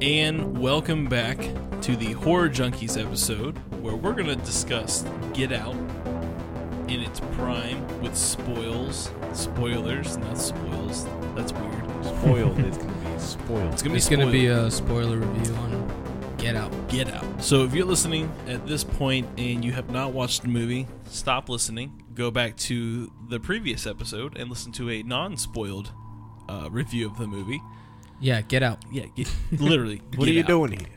And welcome back to the Horror Junkies episode, where we're going to discuss Get Out in its prime with spoilers, not spoils. That's weird. Spoiled is going to be spoiled. It's going to be a spoiler review on Get Out. Get Out. So if you're listening at this point and you have not watched the movie, stop listening. Go back to the previous episode and listen to a non-spoiled review of the movie. Yeah, Get Out. Yeah, literally. What are you doing here?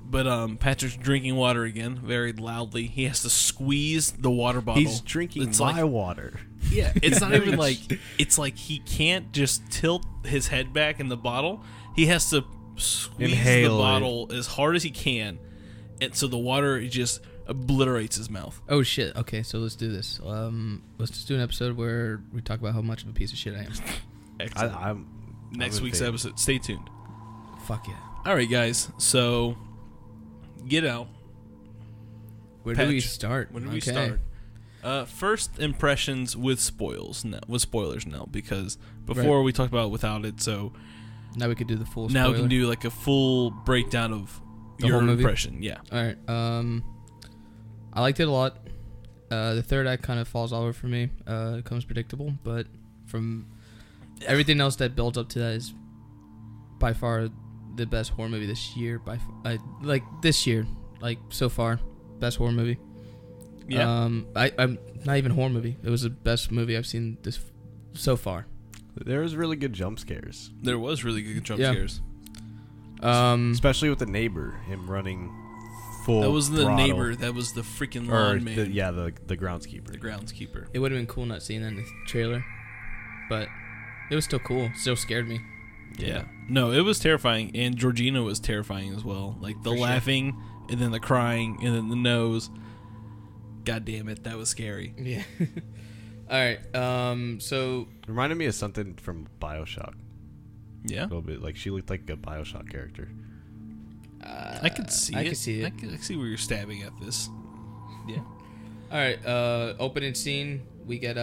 But Patrick's drinking water again, very loudly. He has to squeeze the water bottle. He's drinking my water. Yeah, it's not even like, it's like he can't just tilt his head back in the bottle. He has to squeeze the bottle as hard as he can, and so the water just obliterates his mouth. Oh shit! Okay, so let's do this. Let's just do an episode where we talk about how much of a piece of shit I am. Excellent. Next week's episode. Stay tuned. Fuck yeah! All right, guys. So, Get Out. Where do we start? Where do we start? First impressions with spoilers now, because before we talked about without it. So now we could do the full spoiler. Now we can do like a full breakdown of your whole movie? impression. Yeah. All right. I liked it a lot. The third act kind of falls over for me. It becomes predictable, but from everything else that builds up to that is by far the best horror movie this year. This year, so far, best horror movie. Yeah. I'm not even horror movie. It was the best movie I've seen this so far. There was really good jump scares. There was really good jump scares. Especially with the neighbor, him running full. That wasn't the throttle. neighbor. That was the freaking lawn man. The groundskeeper. The groundskeeper. It would have been cool not seeing that in the trailer, but it was still cool. Still scared me. Yeah. No, it was terrifying, and Georgina was terrifying as well. Like the laughing, and then the crying, and then the nose. God damn it, that was scary. Yeah. All right. So reminded me of something from BioShock. Yeah. A little bit. Like she looked like a BioShock character. I could see it. I could see it. I could see where you're stabbing at this. Yeah. All right. Opening scene. We get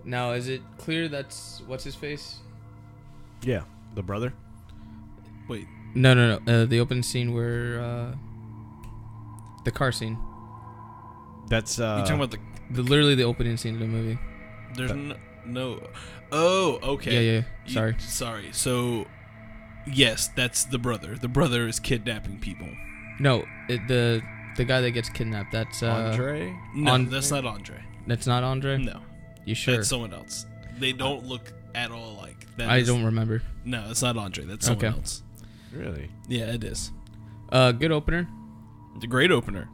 Now, is it clear that's what's his face? Yeah, the brother. Wait. No. The opening scene where the car scene. That's you talking about literally the opening scene of the movie. There's no. Oh, okay. Yeah. Sorry. So, yes, that's the brother. The brother is kidnapping people. No, the guy that gets kidnapped. That's Andre. No, that's not Andre. That's not Andre. No, you sure? That's someone else. They don't look at all like that. I don't remember. No, it's not Andre. That's someone else. Really? Yeah, it is. Good opener. It's a great opener.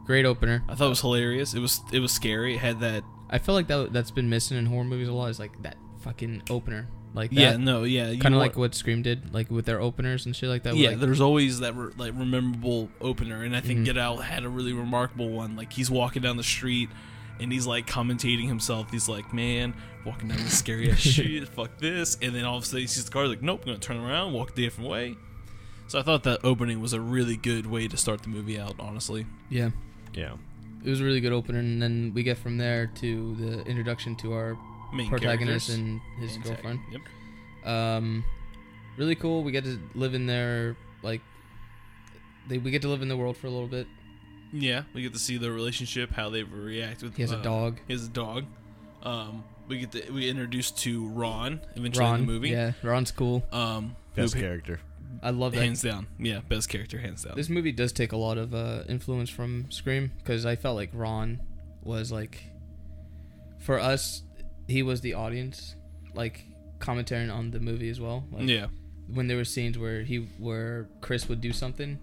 I thought it was hilarious. It was scary. It had that. I feel like that's been missing in horror movies a lot. Is like that fucking opener. Like that. Yeah. Kind of like what Scream did, like with their openers and shit like that. Yeah, there's always that memorable opener, and I think Get Out had a really remarkable one. Like he's walking down the street, and he's like commentating himself. He's like, "Man, walking down this scary ass shit, fuck this," and then all of a sudden he sees the car. He's like, "Nope, I'm gonna turn around, walk a different way." So I thought that opening was a really good way to start the movie out, honestly. Yeah. It was a really good opener, and then we get from there to the introduction to our main protagonist and his girlfriend. Yep. Really cool. We get to live in their we get to live in the world for a little bit. Yeah, we get to see their relationship, how they react with. He has a dog. We get introduced to Ron eventually in the movie. Yeah, Ron's cool. Best character. I love that. Hands down. Yeah, best character, hands down. This movie does take a lot of influence from Scream, because I felt like Ron was like, for us, he was the audience, like commentating on the movie as well. Like, yeah. When there were scenes where Chris would do something,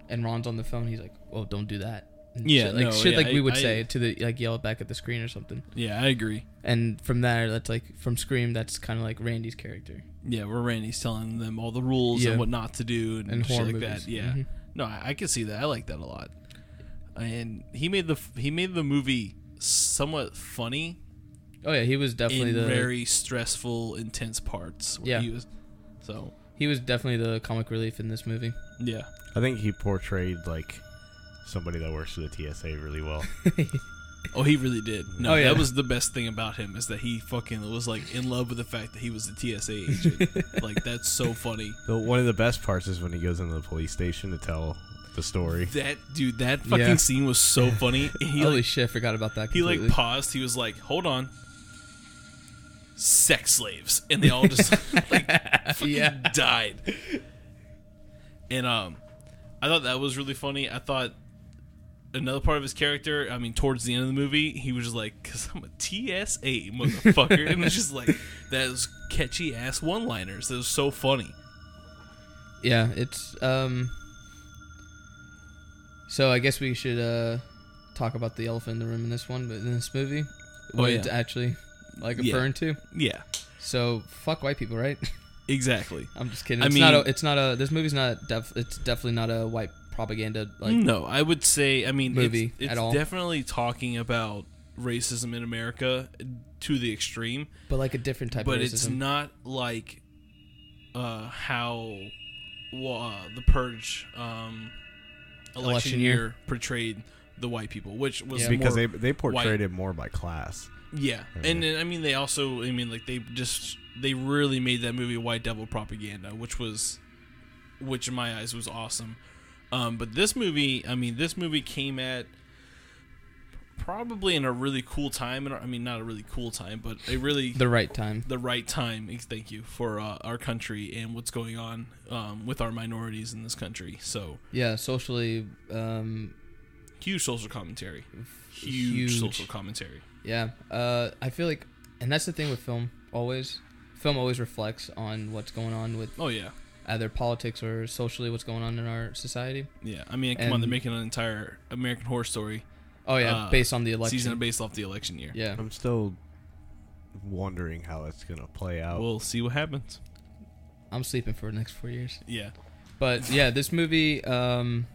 and Ron's on the phone, he's like, "Oh, don't do that." And we would say to the yell it back at the screen or something. Yeah, I agree. And from there, that's like from Scream. That's kind of like Randy's character. Yeah, where Randy's telling them all the rules and what not to do and shit like movies. that. Yeah, no, I can see that. I like that a lot. And he made the movie somewhat funny. Oh yeah, he was definitely in very stressful, intense parts. He was definitely the comic relief in this movie. Yeah, I think he portrayed like somebody that works for the TSA really well. Yeah. Yeah. He was definitely the comic relief in this movie. Yeah. I think he portrayed like somebody that works for the TSA really well. I think he portrayed like somebody that works for the TSA really well. Oh, he really did. No, Oh, yeah. that was the best thing about him is that he fucking was like in love with the fact that he was a TSA agent. Like that's so funny. One of the best parts is when he goes into the police station to tell the story. That fucking scene was so funny. He Holy shit, I forgot about that completely. He like paused. He was like, "Hold on, sex slaves," and they all just like fucking died. And I thought that was really funny. I thought another part of his character, I mean, towards the end of the movie, he was just like, "Cause I'm a TSA motherfucker," and it's just like those catchy ass one-liners. That was so funny. Yeah, it's So I guess we should talk about the elephant in the room in this one, but in this movie, what it's actually like referring to. Yeah. So fuck white people, right? Exactly. I'm just kidding. This movie's not it's definitely not a white propaganda no, I would say, I mean, movie it's at all. definitely talking about racism in America to the extreme, but like a different type of racism. But it's not like how the Purge election year portrayed the white people, which was because they portrayed it more by class. Yeah, and I mean they also, I mean, like they really made that movie white devil propaganda, which in my eyes was awesome. But this movie, I mean, came at probably in a really cool time. I mean, not a really cool time, but the right time. The right time. Thank you for our country and what's going on with our minorities in this country. So yeah, socially, huge social commentary. Huge social commentary. Yeah, I feel like, and that's the thing with film. Film always reflects on what's going on with. Oh yeah. Either politics or socially what's going on in our society. Yeah, I mean, come on, they're making an entire American Horror Story. Oh yeah, based on the election. Season based off the election year. Yeah, I'm still wondering how it's gonna play out. We'll see what happens. I'm sleeping for the next 4 years. Yeah, but yeah, this movie, and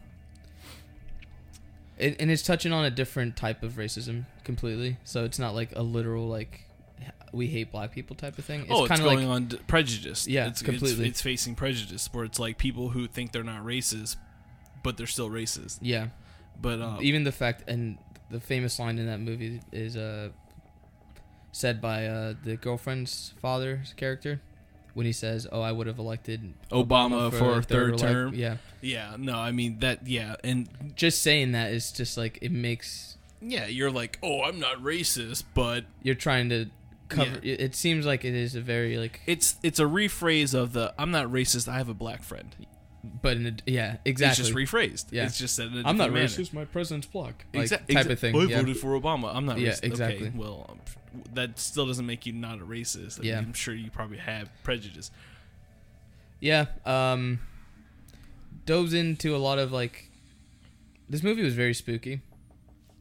it's touching on a different type of racism completely. So it's not like a literal like we hate black people type of thing. It's kind of going on prejudice. Yeah, it's completely. It's facing prejudice, where it's like people who think they're not racist, but they're still racist. Yeah, but even the fact, and the famous line in that movie is said by the girlfriend's father's character when he says, "Oh, I would have elected Obama for a third term." Yeah, yeah. No, I mean that. Yeah, and just saying that is just like it makes. Yeah, you're like, oh, I'm not racist, but you're trying to cover. Yeah. It seems like it is a very like it's a rephrase of the I'm not racist, I have a black friend. But yeah, exactly. It's just rephrased. Yeah, it's just said in a I'm not manner. racist. My president's black. Like, type of thing. I voted for Obama. I'm not racist. Yeah, exactly. Okay, well, that still doesn't make you not a racist. I mean, I'm sure you probably have prejudice. Yeah. Dove into a lot of like. This movie was very spooky.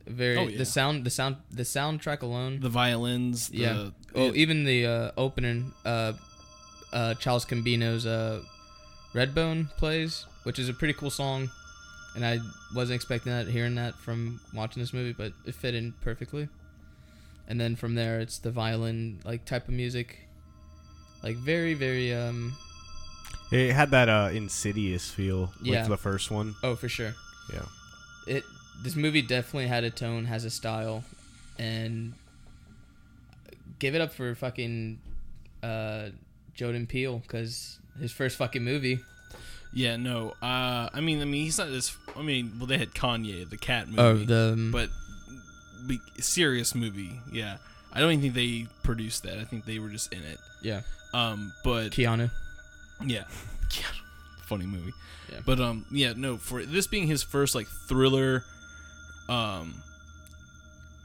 The soundtrack alone, the violins, even the opening, Charles Gambino's Redbone plays, which is a pretty cool song, and I wasn't expecting hearing that from watching this movie, but it fit in perfectly. And then from there, it's the violin like type of music, like very very. It had that Insidious feel with the first one. Oh, for sure. Yeah. This movie definitely had a tone, has a style, and give it up for fucking Jordan Peele, because his first fucking movie. Yeah, no. I mean, he's not this. I mean, well, they had Kanye, the cat movie. But serious movie. Yeah, I don't even think they produced that. I think they were just in it. Yeah. But Keanu. Yeah. Keanu. Funny movie. Yeah. But yeah, no. For this being his first like thriller.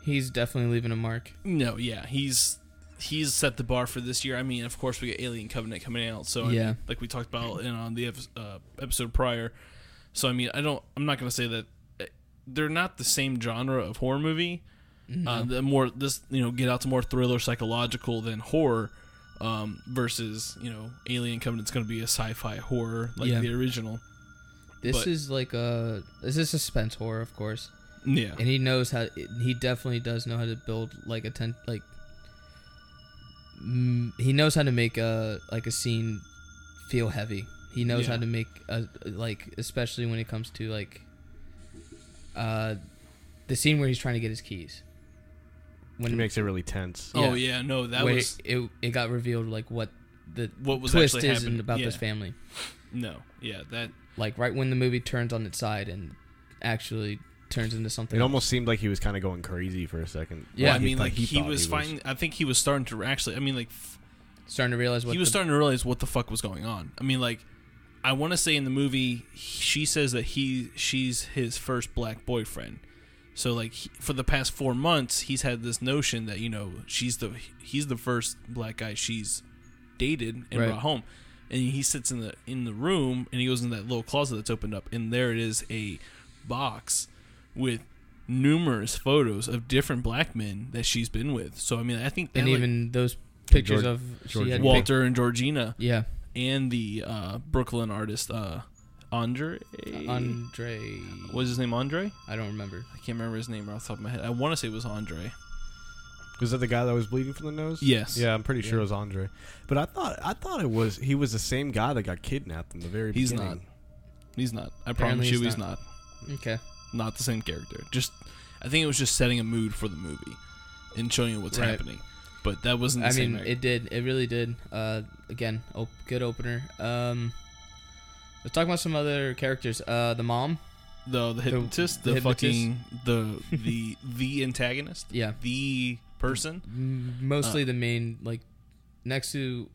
He's definitely leaving a mark. No, yeah, he's set the bar for this year. I mean, of course, we got Alien Covenant coming out, so I mean, like we talked about on the episode prior. So I mean, I'm not gonna say that they're not the same genre of horror movie. No. Get out to more thriller, psychological than horror. Versus Alien Covenant's gonna be a sci-fi horror like the original. This is suspense horror, of course. Yeah, and he definitely does know how to build like he knows how to make a scene feel heavy. He knows how to make especially when it comes to like the scene where he's trying to get his keys. It makes it really tense. Oh yeah, no, that when was it got revealed like what was twist actually is happening. about this family. No, yeah, that Like right when the movie turns on its side and actually turns into something. It else. almost seemed like he was kind of going crazy for a second. Yeah, well, I mean, like he thought was finding. I think he was starting to actually. I mean, like starting to realize what starting to realize what the fuck was going on. I mean, like I want to say in the movie, she says that she's his first black boyfriend. So like for the past 4 months, he's had this notion that he's the first black guy she's dated and brought home. And he sits in the room and he goes in that little closet that's opened up, and there it is, a box with numerous photos of different black men that she's been with. So I mean, I think that, and even those pictures of Walter and Georgina, yeah, and the Brooklyn artist Andre. What's his name? Andre? I don't remember. I can't remember his name off the top of my head. I want to say it was Andre. Was that the guy that was bleeding from the nose? Yes. Yeah, I'm pretty sure it was Andre. But I thought he was the same guy that got kidnapped in the very beginning. He's not. I promise you, he's not. Okay. Not the same character. I think it was just setting a mood for the movie and showing you what's happening. But that wasn't the same. It did. It really did. Again, good opener. Let's talk about some other characters. The mom. The hypnotist. The fucking the antagonist. Yeah. The person. Mostly the main, like, next to,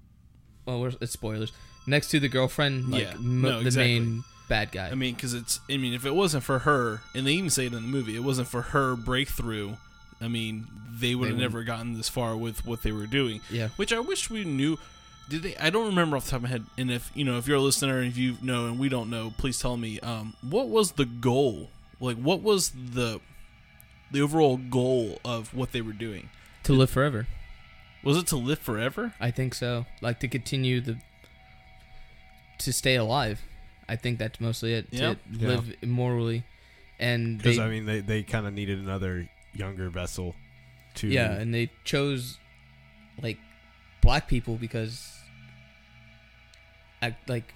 well, it's spoilers. Next to the girlfriend, like, the main bad guy. I mean, because if it wasn't for her, and they even say it in the movie, it wasn't for her breakthrough, I mean, they would have never gotten this far with what they were doing. Yeah. Which I wish we knew. Did they? I don't remember off the top of my head. And if you're a listener, and if you know and we don't know, please tell me. What was the goal? Like, what was the overall goal of what they were doing? To live forever. Was it to live forever? I think so. Like, to continue to stay alive. I think that's mostly it. Yeah. To live immorally. And because I mean, they kind of needed another younger vessel to. Yeah, and they chose like black people because it's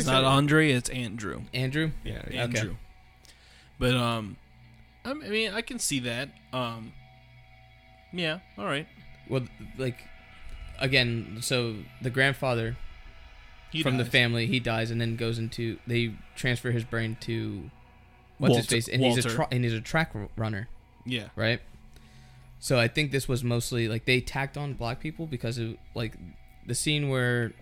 not Andre, it's Andrew. Andrew? Yeah, Andrew. Okay. But I mean, I can see that. Yeah, all right. Well, like, again, so the grandfather the family, he dies, and then goes into, they transfer his brain to what's his face, and he's a track runner. Yeah. Right. So I think this was mostly like they tacked on black people because of like the scene where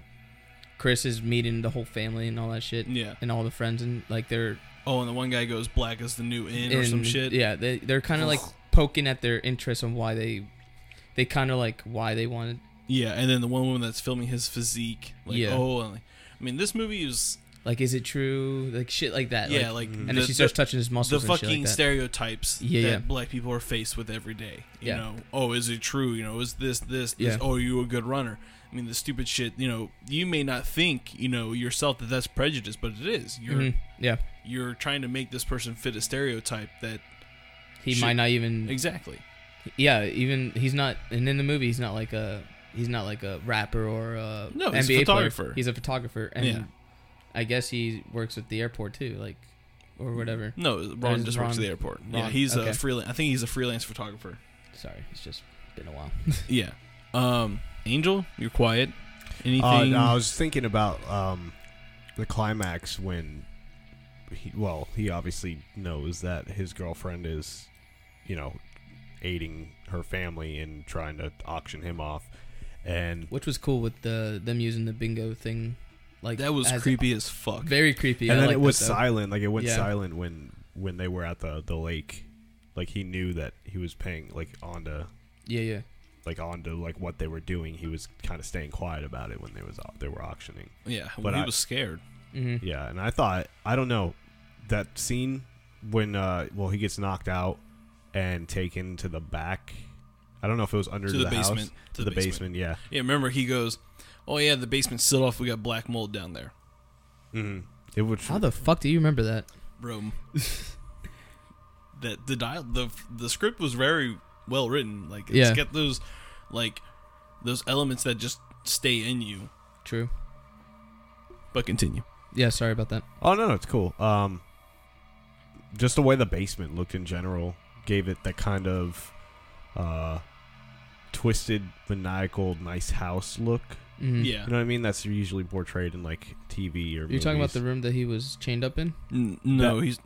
Chris is meeting the whole family and all that shit. Yeah. And all the friends, and like they're. Oh, and the one guy goes, black is the new in or some shit. Yeah, they're kind of like poking at their interest on why they kind of like why they wanted. Yeah, and then the one woman that's filming his physique, like, I mean, this movie is like, is it true? Like shit like that. Yeah, and then she starts touching his muscles. The fucking and shit like stereotypes that black people are faced with every day. You know, oh, is it true? You know, is this? Oh, are you a good runner? I mean, the stupid shit. You know, you may not think yourself that that's prejudice, but it is. You're trying to make this person fit a stereotype that he might not even exactly. Yeah, even he's not, and in the movie he's not like a rapper or a no, NBA he's a photographer. Player. He's a photographer, and I guess he works at the airport too, like, or whatever. No, Ron just works at the airport. Ron, yeah, he's a freelance. I think he's a freelance photographer. Sorry, it's just been a while. Yeah, Angel, you're quiet. Anything? No, I was thinking about the climax when he obviously knows that his girlfriend is, aiding her family and trying to auction him off, and which was cool with them using the bingo thing. Like, that was creepy as fuck. Very creepy. And then it was silent. Like, it went silent when they were at the lake. Like, he knew that he was paying like onto like what they were doing. He was kind of staying quiet about it when they were auctioning. Yeah, but he was scared. Mm-hmm. Yeah, and I don't know, that scene when he gets knocked out and taken to the back. I don't know if it was under the basement. House. To the basement, yeah. Yeah, remember he goes, oh yeah, the basement's sealed off. We got black mold down there. Mm-hmm. How the fuck do you remember that, bro? That the script was very well written. Like, it's got those elements that just stay in you. True. But continue. Yeah, sorry about that. Oh no, it's cool. Just the way the basement looked in general gave it that kind of twisted, maniacal, nice house look. Mm-hmm. Yeah. You know what I mean? That's usually portrayed in like TV or movies. You're talking about the room that he was chained up in? No, he's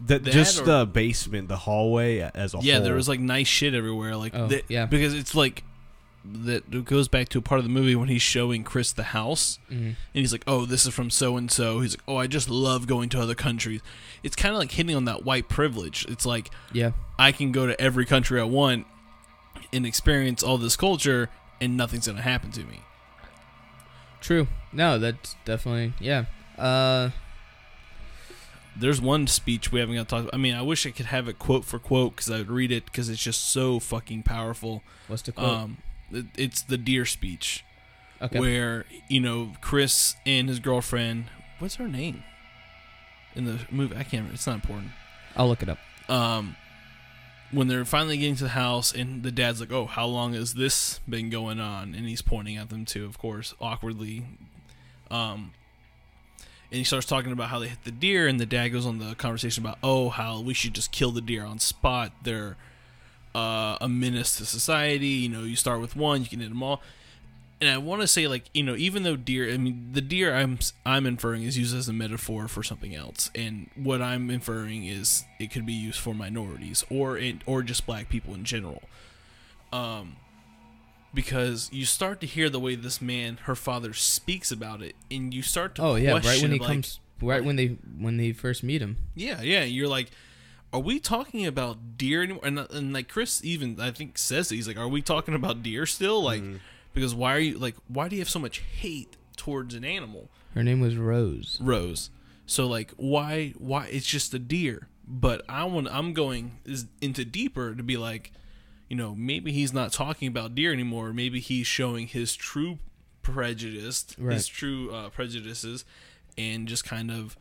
just the basement, the hallway as a whole. Yeah, there was like nice shit everywhere. Like, yeah, because it's like that. It goes back to a part of the movie when he's showing Chris the house, and he's like, "Oh, this is from so and so." He's like, "Oh, I just love going to other countries." It's kind of like hitting on that white privilege. It's like, yeah, I can go to every country I want and experience all this culture, and nothing's gonna happen to me. True. No, that's definitely, yeah. There's one speech we haven't got to talk about. I mean, I wish I could have it quote for quote because I would read it because it's just so fucking powerful. What's the quote? It's the deer speech. Okay. Where, Chris and his girlfriend, what's her name? In the movie, I can't remember. It's not important. I'll look it up. When they're finally getting to the house and the dad's like, "Oh, how long has this been going on?" And he's pointing at them too, of course, awkwardly. And he starts talking about how they hit the deer, and the dad goes on the conversation about, "Oh, how we should just kill the deer on spot. They're a menace to society. You start with one, you can hit them all." And I want to say, like, even though deer, I mean, the deer I'm inferring is used as a metaphor for something else, and what I'm inferring is it could be used for minorities or just black people in general, because you start to hear the way this man, her father, speaks about it, and you start to question, when they first meet him. Yeah, you're like, are we talking about deer anymore? And like Chris even I think says it. He's like, are we talking about deer still? Like. Because why do you have so much hate towards an animal? Her name was Rose. So like why it's just a deer. But I'm going into deeper to be like, maybe he's not talking about deer anymore. Maybe he's showing his true prejudices, and just kind of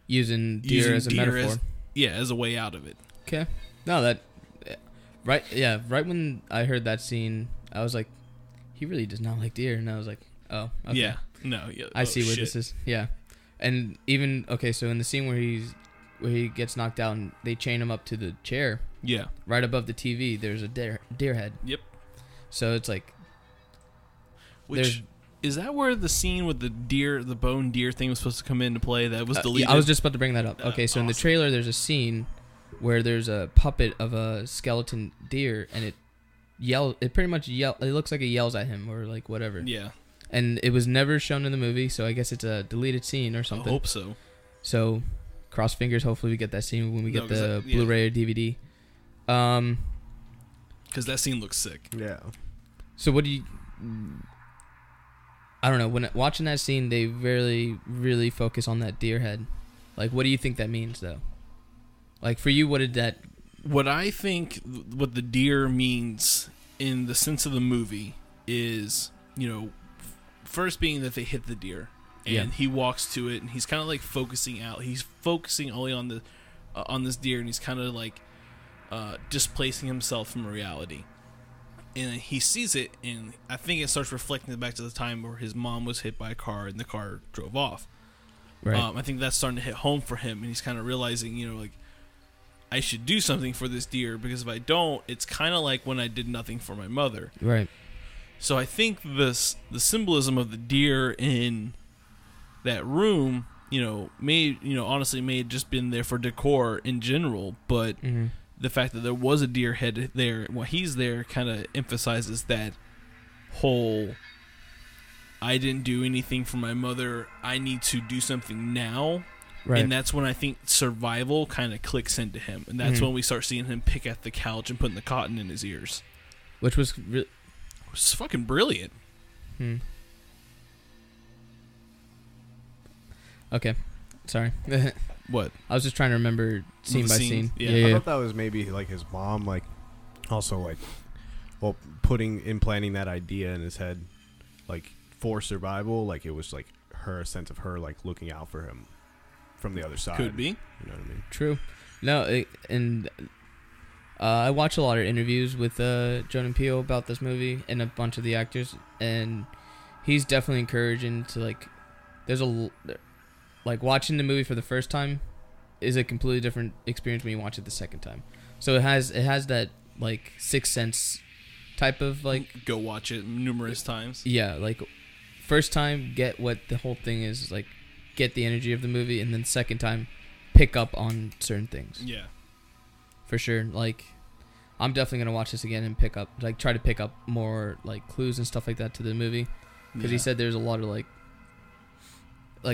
using deer as a metaphor. As a way out of it. Okay. No, right when I heard that scene, I was like, he really does not like deer, and I was like, oh, okay. Yeah, no, yeah. I see where this is. Yeah, and even so in the scene where he gets knocked out and they chain him up to the chair. Yeah. Right above the TV, there's a deer head. Yep. So it's like, is that where the scene with the bone deer thing was supposed to come into play? That was deleted. Yeah, I was just about to bring that up. Okay, so awesome. In the trailer, there's a scene where there's a puppet of a skeleton deer, and it pretty much yells. It looks like it yells at him or like whatever. Yeah. And it was never shown in the movie, so I guess it's a deleted scene or something. I hope so. So, cross fingers. Hopefully, we get that scene when we get the Blu-ray or DVD. Because that scene looks sick. Yeah. So what do you? I don't know. When watching that scene, they really, really focus on that deer head. Like, what do you think that means, though? Like for you, what did that? What I think, what the deer means in the sense of the movie is, first being that they hit the deer, and he walks to it, and he's kind of like focusing out. He's focusing only on this deer, and he's kind of like displacing himself from reality. And he sees it, and I think it starts reflecting back to the time where his mom was hit by a car, and the car drove off. Right. I think that's starting to hit home for him, and he's kind of realizing, like, I should do something for this deer, because if I don't, it's kind of like when I did nothing for my mother. Right. So I think the symbolism of the deer in that room, honestly may have just been there for decor in general, but the fact that there was a deer head there while he's there kind of emphasizes that whole, I didn't do anything for my mother, I need to do something now. Right. And that's when I think survival kind of clicks into him. And that's when we start seeing him pick at the couch and putting the cotton in his ears. Which was... It's fucking brilliant. Okay. Sorry. What? I was just trying to remember scene by scene. Yeah. I thought that was maybe like his mom, like, also like, well, implanting that idea in his head, like, for survival. Like, it was like her sense of her, like, looking out for him from the other side. Could be. You know what I mean? True. No, I watch a lot of interviews with Jordan Peele about this movie and a bunch of the actors, and he's definitely encouraging to, like, watching the movie for the first time is a completely different experience when you watch it the second time. So it has that, like, Sixth Sense type of like go watch it numerous times. Yeah, like first time get what the whole thing is, like get the energy of the movie, and then second time pick up on certain things. Yeah, for sure. Like I'm definitely gonna watch this again and try to pick up more like clues and stuff like that to the movie, because he said there's a lot of like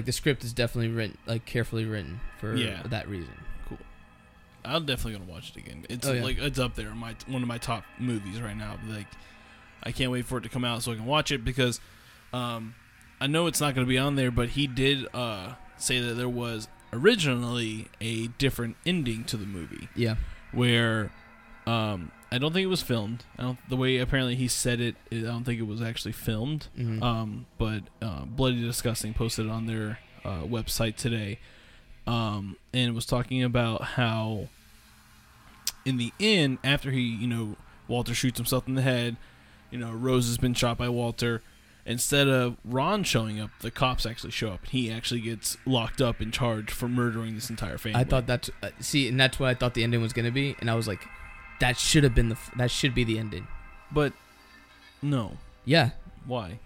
the script is definitely written, like carefully written for that reason. Cool. I'm definitely gonna watch it again. It's like it's up there, one of my top movies right now. Like I can't wait for it to come out so I can watch it, because I know it's not gonna be on there, but he did say that there was originally a different ending to the movie. Yeah. Where I don't think it was filmed. The way apparently he said it, I don't think it was actually filmed. Mm-hmm. But Bloody Disgusting posted it on their website today, and it was talking about how in the end, after he, Walter shoots himself in the head, Rose has been shot by Walter. Instead of Ron showing up, the cops actually show up. He actually gets locked up and charged for murdering this entire family. I thought that's and that's what I thought the ending was gonna be, and I was like, that should have been that should be the ending. But no. Yeah. Why?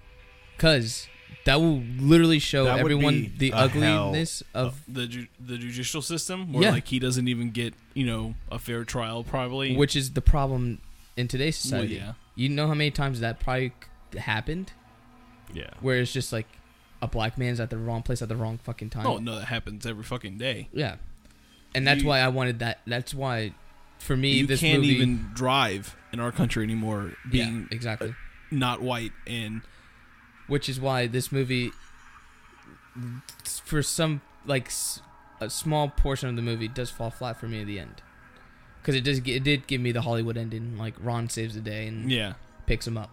Because that will literally show everyone the ugliness of the judicial system, where like he doesn't even get a fair trial, probably. Which is the problem in today's society. Well, yeah. You know how many times that probably happened? Yeah. Where it's just like a black man's at the wrong place at the wrong fucking time. Oh no, that happens every fucking day. Yeah. And that's why I wanted that. That's why, for me, you this can't movie, even drive in our country anymore. Being exactly not white, and which is why this movie, for some like a small portion of the movie, does fall flat for me at the end. Because it did give me the Hollywood ending, like Ron saves the day and picks him up.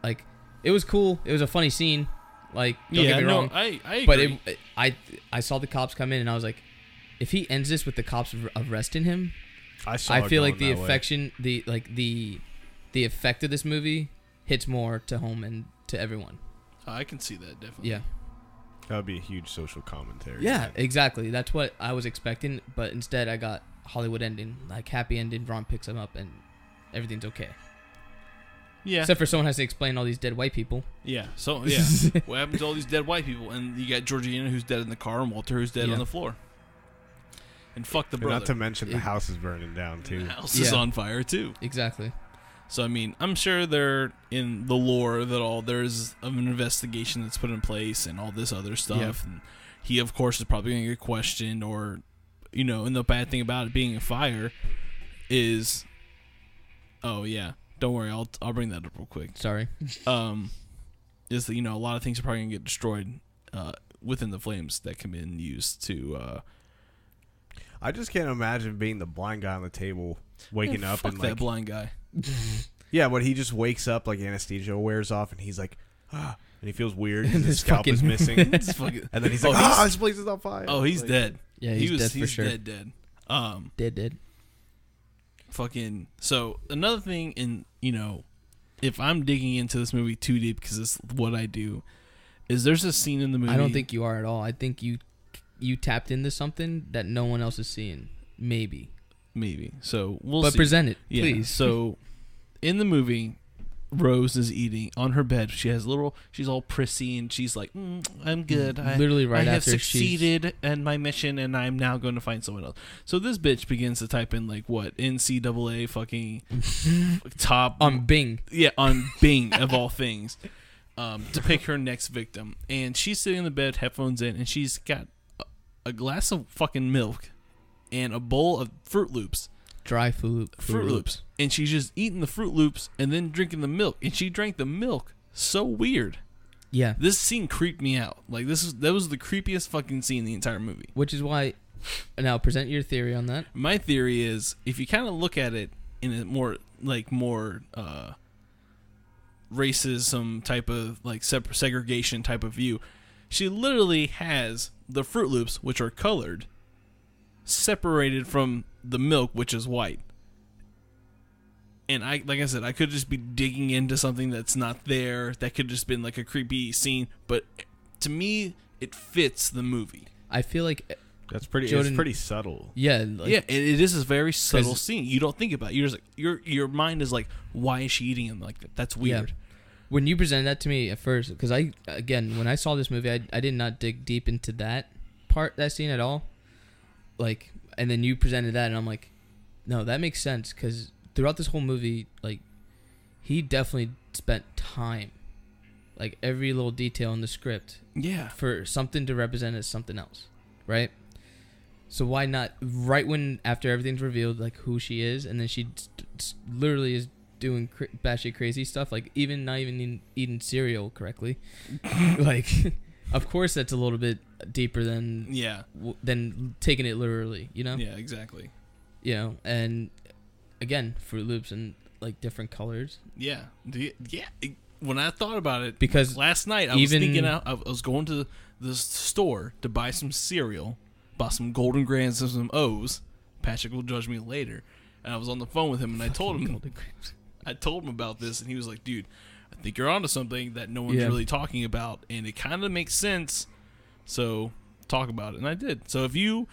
Like it was cool. It was a funny scene. Like don't get me wrong. I agree. But I saw the cops come in and I was like, if he ends this with the cops arresting him, I feel like the affection, the effect of this movie hits more to home and to everyone. I can see that definitely. Yeah, that would be a huge social commentary. Yeah, exactly. That's what I was expecting, but instead I got Hollywood ending, like happy ending. Ron picks him up and everything's okay. Yeah. Except for someone has to explain all these dead white people. Yeah. So yeah, what happened to all these dead white people? And you got Georgina who's dead in the car, and Walter who's dead on the floor. And fuck the brother. Not to mention the house is burning down too. The house is on fire too. Exactly. So I mean, I'm sure they're in the lore that there's an investigation that's put in place and all this other stuff. And he, of course, is probably going to get questioned, or and the bad thing about it being a fire is, don't worry, I'll bring that up real quick. Sorry. Is that a lot of things are probably going to get destroyed within the flames that can be used to. I just can't imagine being the blind guy on the table, waking up and that blind guy. Yeah, but he just wakes up, like anesthesia wears off, and he's like, and he feels weird, and his scalp is missing, and then he's like, this place is on fire. Oh, he's dead. Yeah, he's dead for sure. Dead. Dead. Fucking. So another thing, if I'm digging into this movie too deep, because it's what I do, is there's a scene in the movie. I don't think you are at all. I think you tapped into something that no one else is seeing. Maybe. So we'll see. But present it, please. Yeah. So in the movie, Rose is eating on her bed. She's all prissy, and she's like, I'm good. Literally right I after have succeeded in my mission, and I'm now going to find someone else. So this bitch begins to type in NCAA fucking top on Bing. Yeah, on Bing of all things, to pick her next victim. And she's sitting in the bed, headphones in, and she's got a glass of fucking milk and a bowl of Fruit Loops. Dry Fruit Loops. And she's just eating the Fruit Loops and then drinking the milk. And she drank the milk. So weird. Yeah. This scene creeped me out. That was the creepiest fucking scene in the entire movie. Which is why, now present your theory on that. My theory is, if you kind of look at it in a more racism type of, segregation type of view, she literally has the Fruit Loops, which are colored, separated from the milk, which is white. And like I said, I could just be digging into something that's not there. That could just been like a creepy scene, but to me, it fits the movie. I feel like That's pretty. Jordan, it's pretty subtle. Yeah, yeah. It is a very subtle scene. You don't think about it. You're just like your mind is like, why is she eating him like that? That's weird. Yeah. When you presented that to me at first, because when I saw this movie, I did not dig deep into that scene at all. Like, and then you presented that, and I'm like, no, that makes sense, because throughout this whole movie, like, he definitely spent time, like, every little detail in the script, for something to represent as something else, right? So why not, right when, after everything's revealed, like, who she is, and then she literally is doing batshit crazy stuff, like, not even eating cereal correctly, like, of course that's a little bit deeper than taking it literally, you know? Yeah, exactly. You know, and again, Fruit Loops and, like, different colors. Yeah. When I thought about it, because last night I was thinking I was going to the store to buy some cereal, bought some Golden Grams and some O's. Patrick will judge me later. And I was on the phone with him, and I told him about this, and he was like, dude, I think you're onto something that no one's really talking about, and it kind of makes sense, so talk about it. And I did. So if you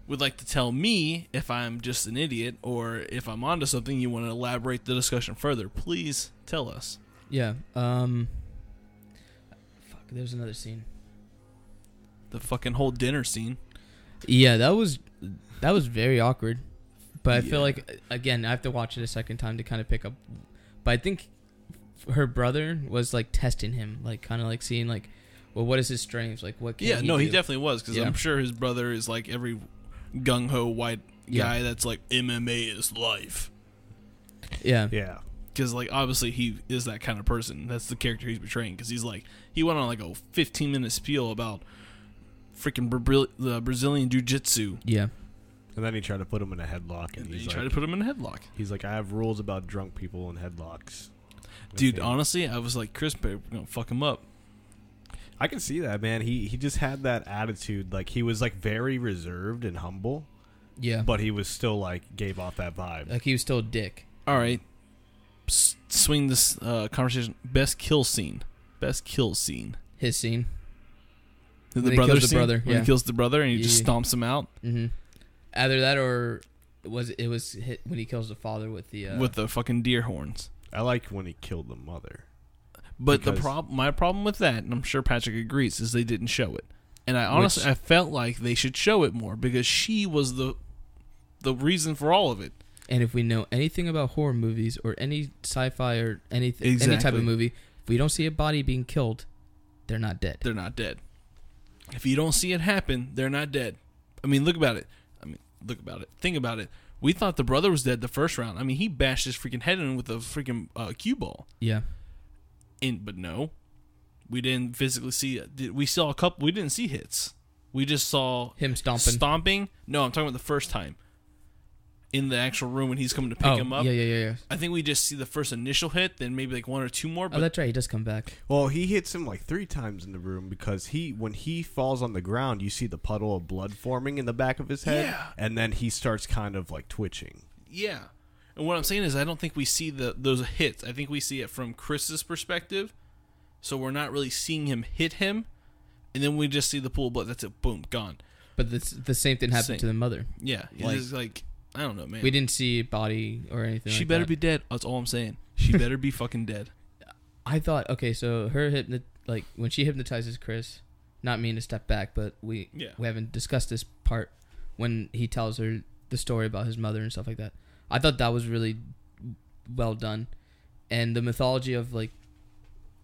would like to tell me if I'm just an idiot or if I'm onto something, you want to elaborate the discussion further, please tell us. Yeah. There's another scene. The fucking whole dinner scene. Yeah, that was very awkward. But I feel like, again, I have to watch it a second time to kind of pick up. But I think her brother was, like, testing him, like, kind of, like, seeing, like, well, what is his strengths? Like, what can he do? He definitely was, because I'm sure his brother is, like, every gung-ho white guy that's, like, MMA is life. Yeah. Yeah. Because, like, obviously he is that kind of person. That's the character he's portraying. Because he's, like, he went on, like, a 15-minute spiel about freaking Brazilian jiu-jitsu. Yeah. And then he tried to put him in a headlock. And he tried to put him in a headlock. He's like, I have rules about drunk people and headlocks. Dude, honestly, I was like, Chris, we're going to fuck him up. I can see that, man. He just had that attitude. Like, he was, like, very reserved and humble. Yeah. But he was still, like, gave off that vibe. Like, he was still a dick. All right. Swing this conversation. Best kill scene. His scene. The brother scene? When he kills the brother and he just stomps him out. Mm-hmm. Either that or was when he kills the father with the fucking deer horns. I like when he killed the mother. But my problem with that, and I'm sure Patrick agrees, is they didn't show it. And I honestly I felt like they should show it more, because she was the reason for all of it. And if we know anything about horror movies or any sci-fi or anything, any type of movie, if we don't see a body being killed, they're not dead. They're not dead. If you don't see it happen, they're not dead. I mean, look about it. Think about it. We thought the brother was dead the first round. I mean, he bashed his freaking head in with a freaking cue ball. Yeah. But no, we didn't physically see it. We saw a couple. We didn't see hits. We just saw him stomping. No, I'm talking about the first time. In the actual room when he's coming to pick him up. Yeah. I think we just see the first initial hit, then maybe like one or two more. But that's right. He does come back. Well, he hits him like 3 times in the room, because when he falls on the ground, you see the puddle of blood forming in the back of his head, and then he starts kind of like twitching. Yeah. And what I'm saying is I don't think we see those hits. I think we see it from Chris's perspective, so we're not really seeing him hit him, and then we just see the pool of blood. That's it. Boom. Gone. But the same thing happened to the mother. Yeah. It's like... I don't know, man. We didn't see a body or anything. She better be dead. That's all I'm saying. She better be fucking dead. I thought, okay, so her when she hypnotizes Chris, not mean to step back, but we haven't discussed this part when he tells her the story about his mother and stuff like that. I thought that was really well done, and the mythology of like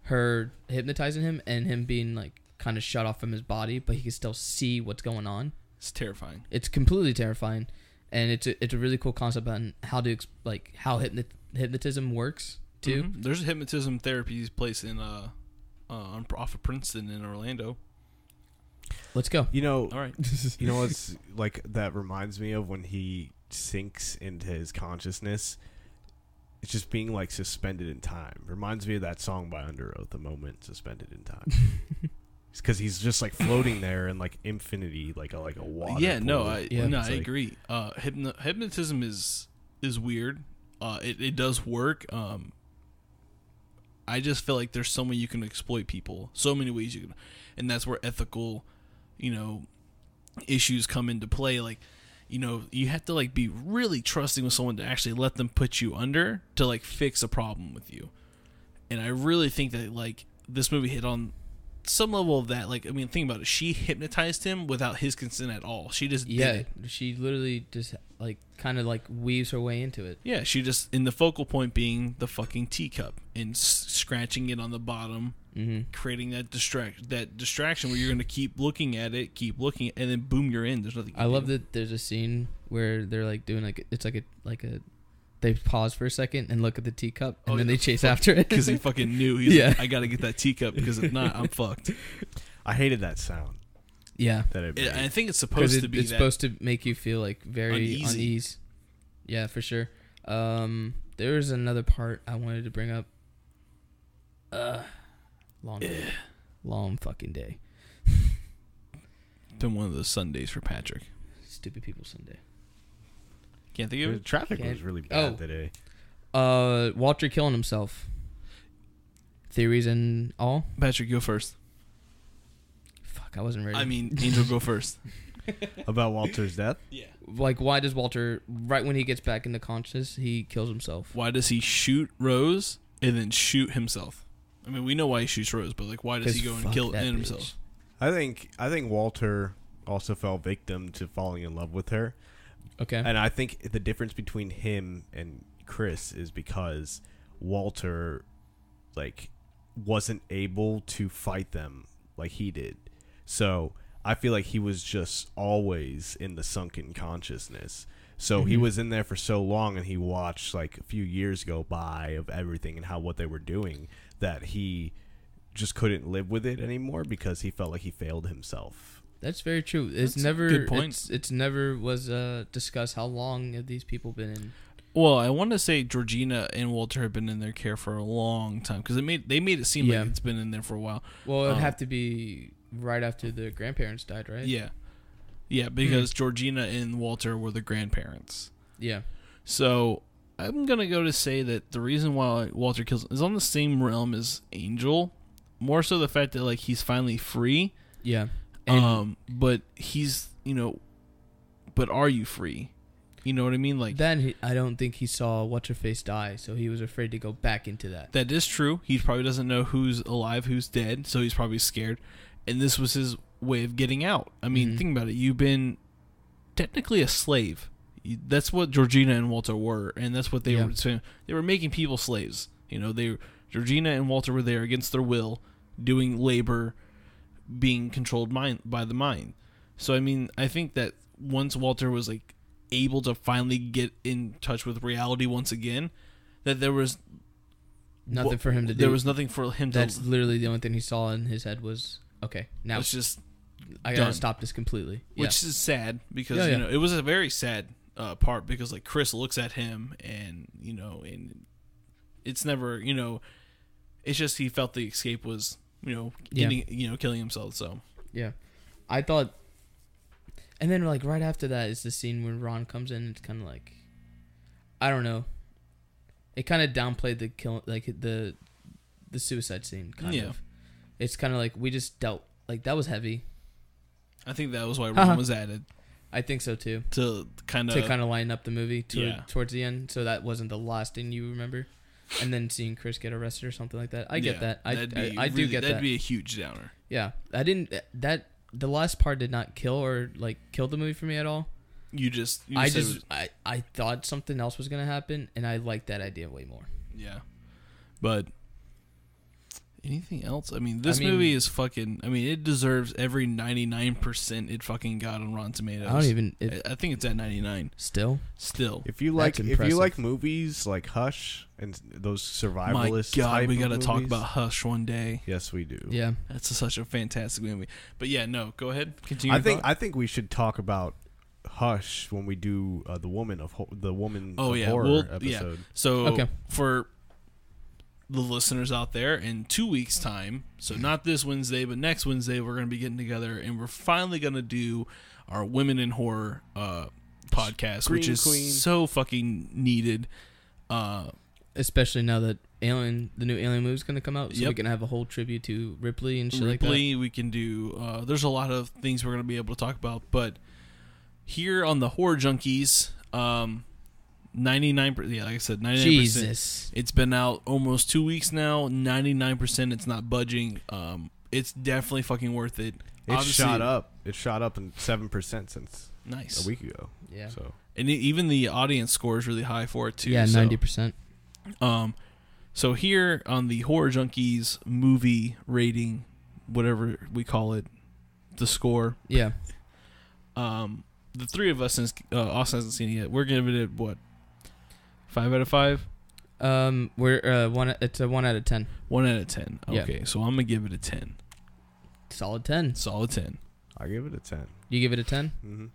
her hypnotizing him and him being like kind of shut off from his body, but he can still see what's going on. It's terrifying. It's completely terrifying. And it's a really cool concept on how hypnotism works too. Mm-hmm. There's a hypnotism therapy place in off of Princeton in Orlando. Let's go. All right. You know what's like that reminds me of when he sinks into his consciousness. It's just being like suspended in time. Reminds me of that song by Under Oath, "A Moment Suspended in Time." Because he's just like floating there in like infinity, like a water. Yeah, pool. I agree. Hypnotism is weird. It does work. I just feel like there's so many you can exploit people, so many ways you can, and that's where ethical, issues come into play. Like, you know, you have to like be really trusting with someone to actually let them put you under to like fix a problem with you. And I really think that like this movie hit on some level of that. Like, I mean, think about it. She hypnotized him without his consent at all. She just did it. She literally just like kind of like weaves her way into it. Yeah, she just, in the focal point being the fucking teacup and scratching it on the bottom, creating that distraction where you're going to keep looking at it, and then boom, you're in. There's nothing. I love that there's a scene where they're like doing like it's like a they pause for a second and look at the teacup, and then they chase after it because he fucking knew. He's like, I got to get that teacup because if not, I'm fucked. I hated that sound. Yeah, I think it's supposed to be. It's supposed to make you feel like very uneasy. Yeah, for sure. There was another part I wanted to bring up. Long fucking day. Been one of those Sundays for Patrick. Stupid people Sunday. Can't think of it. The traffic was really bad today. Walter killing himself. Theories and all. Patrick, go first. Fuck, I wasn't ready. I mean, Angel, go first. About Walter's death? Yeah. Like, why does Walter, right when he gets back into conscious, he kills himself? Why does he shoot Rose and then shoot himself? I mean, we know why he shoots Rose, but like, why does he go and kill himself? I think Walter also fell victim to falling in love with her. Okay. And I think the difference between him and Chris is because Walter, like, wasn't able to fight them like he did. So I feel like he was just always in the sunken consciousness. So he was in there for so long, and he watched like a few years go by of everything and what they were doing, that he just couldn't live with it anymore because he felt like he failed himself. That's very true. It's never good point. It's never was discussed how long have these people been in. Well, I want to say Georgina and Walter have been in their care for a long time because they made it seem like it's been in there for a while. Well, it'd have to be right after the grandparents died, right? Yeah, because Georgina and Walter were the grandparents. Yeah. So I'm gonna go to say that the reason why Walter kills is on the same realm as Angel, more so the fact that like he's finally free. Yeah. But he's, but are you free? You know what I mean? Like then I don't think he saw What's-Her-Face die, so he was afraid to go back into that. That is true. He probably doesn't know who's alive, who's dead, so he's probably scared. And this was his way of getting out. I mean, think about it. You've been technically a slave. That's what Georgina and Walter were, and that's what they were saying. They were making people slaves. Georgina and Walter were there against their will, doing labor, being controlled by the mind. So I mean, I think that once Walter was like able to finally get in touch with reality once again, that there was nothing for him to do. There was nothing for him to. That's literally the only thing he saw in his head was, okay, now it's just I gotta stop this completely. Which is sad because it was a very sad part because like Chris looks at him and and it's never it's just he felt the escape was killing himself. So yeah, I thought, and then like right after that is the scene when Ron comes in. It's kind of like, I don't know, it kind of downplayed the kill, like the suicide scene. Kind of, it's kind of like we just dealt like that was heavy. I think that was why Ron was added. I think so too. To kind of line up the movie towards the end, so that wasn't the last thing you remember. And then seeing Chris get arrested or something like that. I get that. I do get that. That'd be a huge downer. Yeah. The last part did not kill the movie for me at all. I thought something else was going to happen, and I liked that idea way more. Yeah. But anything else? I mean, this movie is fucking... I mean, it deserves every 99% it fucking got on Rotten Tomatoes. I think it's at 99. Still. If you like movies like Hush and those survivalist... My God, we got to talk movies, about Hush one day. Yes, we do. Yeah. That's such a fantastic movie. But yeah, no, go ahead. Continue. I think we should talk about Hush when we do the Woman of Horror episode. Yeah. So for the listeners out there, in 2 weeks' time, so not this Wednesday, but next Wednesday, we're going to be getting together, and we're finally going to do our Women in Horror podcast, which is so fucking needed. Especially now that the new Alien movie is going to come out, so we can have a whole tribute to Ripley and shit like that. We can do. There's a lot of things we're going to be able to talk about, but here on the Horror Junkies, 99%. Yeah, like I said, 99%. Jesus, it's been out almost 2 weeks now. 99%. It's not budging. It's definitely fucking worth it. It's shot up. It's shot up in 7% since a week ago. Yeah. So and even the audience score is really high for it too. Yeah, 90%. So here on the Horror Junkies movie rating, whatever we call it, the score. Yeah. The three of us, since Austin hasn't seen it yet, we're giving it what? 5 out of 5. We're one. It's a 1 out of 10. 1 out of 10. Okay, yeah. so I'm gonna give it a 10. Solid 10. Solid 10. I give it a 10. You give it a 10? Mm-hmm.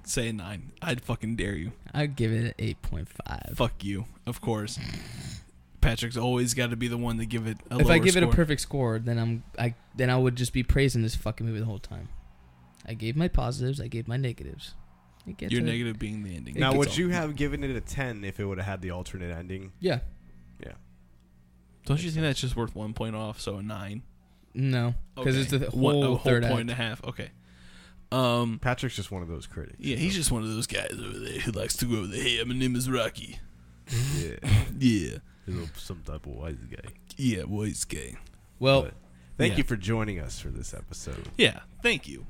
Say a 9. I'd fucking dare you. I'd give it an 8.5. Fuck you, of course. Patrick's always got to be the one to give it a If lower I give score. it a perfect score, then I would just be praising this fucking movie the whole time. I gave my positives. I gave my negatives. Your negative being the ending. Now, would you have given it a 10 if it would have had the alternate ending? Yeah. Yeah. Don't you think that's just worth 1 point off? So a 9. No, because okay. it's the whole third point and a half. Okay. Patrick's just one of those critics. Yeah, he's just one of those guys over there who likes to go over there. Hey, my name is Rocky. Yeah. Yeah. He's some type of wise guy. Yeah, wise guy. Well, thank you for joining us for this episode. Yeah, thank you.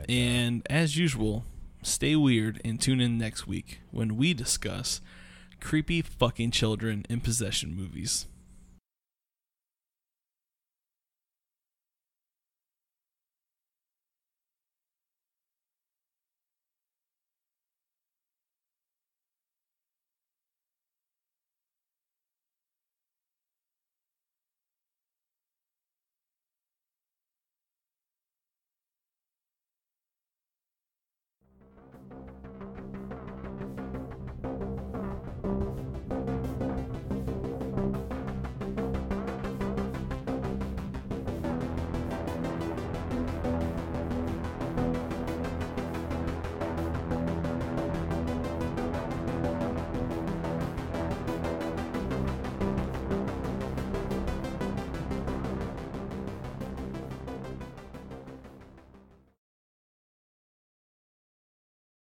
And as usual, stay weird and tune in next week when we discuss creepy fucking children in possession movies.